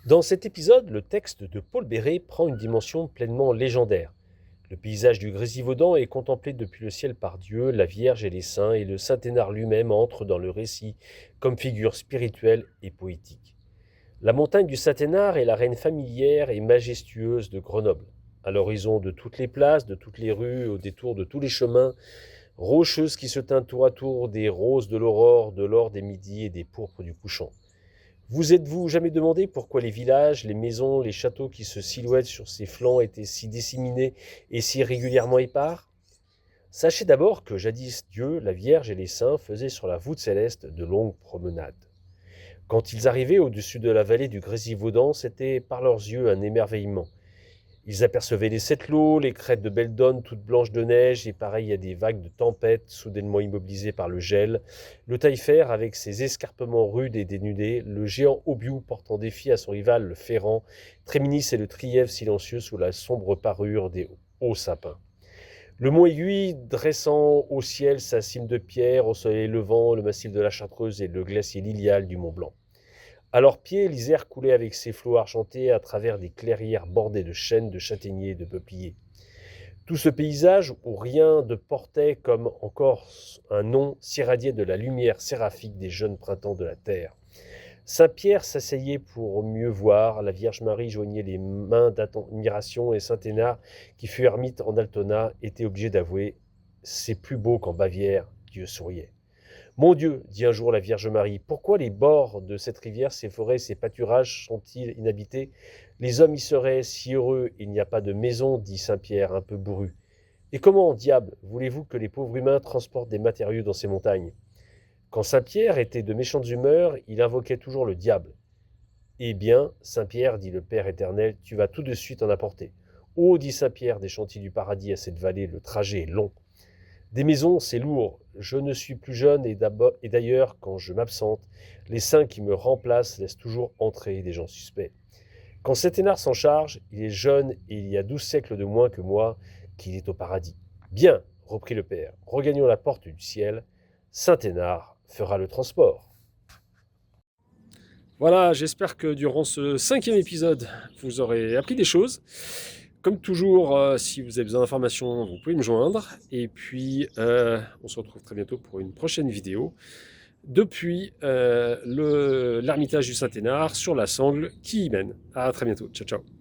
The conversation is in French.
Dans cet épisode, le texte de Paul Béret prend une dimension pleinement légendaire. Le paysage du Grésivaudan est contemplé depuis le ciel par Dieu, la Vierge et les saints, et le Saint-Hénard lui-même entre dans le récit comme figure spirituelle et poétique. La montagne du Saint-Hénard est la reine familière et majestueuse de Grenoble. À l'horizon de toutes les places, de toutes les rues, au détour de tous les chemins, rocheuse qui se teint tour à tour des roses de l'aurore, de l'or des midis et des pourpres du couchant. Vous êtes-vous jamais demandé pourquoi les villages, les maisons, les châteaux qui se silhouettent sur ces flancs étaient si disséminés et si régulièrement épars? Sachez d'abord que jadis Dieu, la Vierge et les saints faisaient sur la voûte céleste de longues promenades. Quand ils arrivaient au-dessus de la vallée du Grésivaudan, c'était par leurs yeux un émerveillement. Ils apercevaient les sept-lots, les crêtes de Beldonne toutes blanches de neige et pareilles à des vagues de tempête soudainement immobilisées par le gel, le Taillefer avec ses escarpements rudes et dénudés, le géant Aubiou portant défi à son rival le Ferrand, Tréminis et le Trièves silencieux sous la sombre parure des hauts sapins. Le mont Aiguille dressant au ciel sa cime de pierre, au soleil levant, le massif de la Chartreuse et le glacier lilial du Mont Blanc. À leurs pieds, l'Isère coulait avec ses flots argentés à travers des clairières bordées de chênes, de châtaigniers et de peupliers. Tout ce paysage où rien ne portait comme encore un nom s'irradiait de la lumière séraphique des jeunes printemps de la terre. Saint-Pierre s'asseyait pour mieux voir, la Vierge Marie joignait les mains d'admiration et Saint-Hénard, qui fut ermite en Altona, était obligé d'avouer « c'est plus beau qu'en Bavière », Dieu souriait. Mon Dieu, dit un jour la Vierge Marie, pourquoi les bords de cette rivière, ces forêts, ces pâturages sont-ils inhabités? Les hommes y seraient si heureux, il n'y a pas de maison, dit Saint-Pierre, un peu bourru. Et comment, diable, voulez-vous que les pauvres humains transportent des matériaux dans ces montagnes? Quand Saint-Pierre était de méchantes humeurs, il invoquait toujours le diable. Eh bien, Saint-Pierre, dit le Père éternel, tu vas tout de suite en apporter. Oh, dit Saint-Pierre des chantiers du paradis à cette vallée, le trajet est long. Des maisons, c'est lourd. Je ne suis plus jeune et d'ailleurs, quand je m'absente, les saints qui me remplacent laissent toujours entrer des gens suspects. Quand Saint-Hénard s'en charge, il est jeune et il y a 12 siècles de moins que moi qu'il est au paradis. Bien, reprit le père, regagnons la porte du ciel. Saint-Hénard fera le transport. Voilà, j'espère que durant ce 5e épisode, vous aurez appris des choses. Comme toujours, si vous avez besoin d'informations, vous pouvez me joindre. Et puis, on se retrouve très bientôt pour une prochaine vidéo depuis l'ermitage du Saint-Hénard sur la Sangle qui y mène. À très bientôt. Ciao, ciao.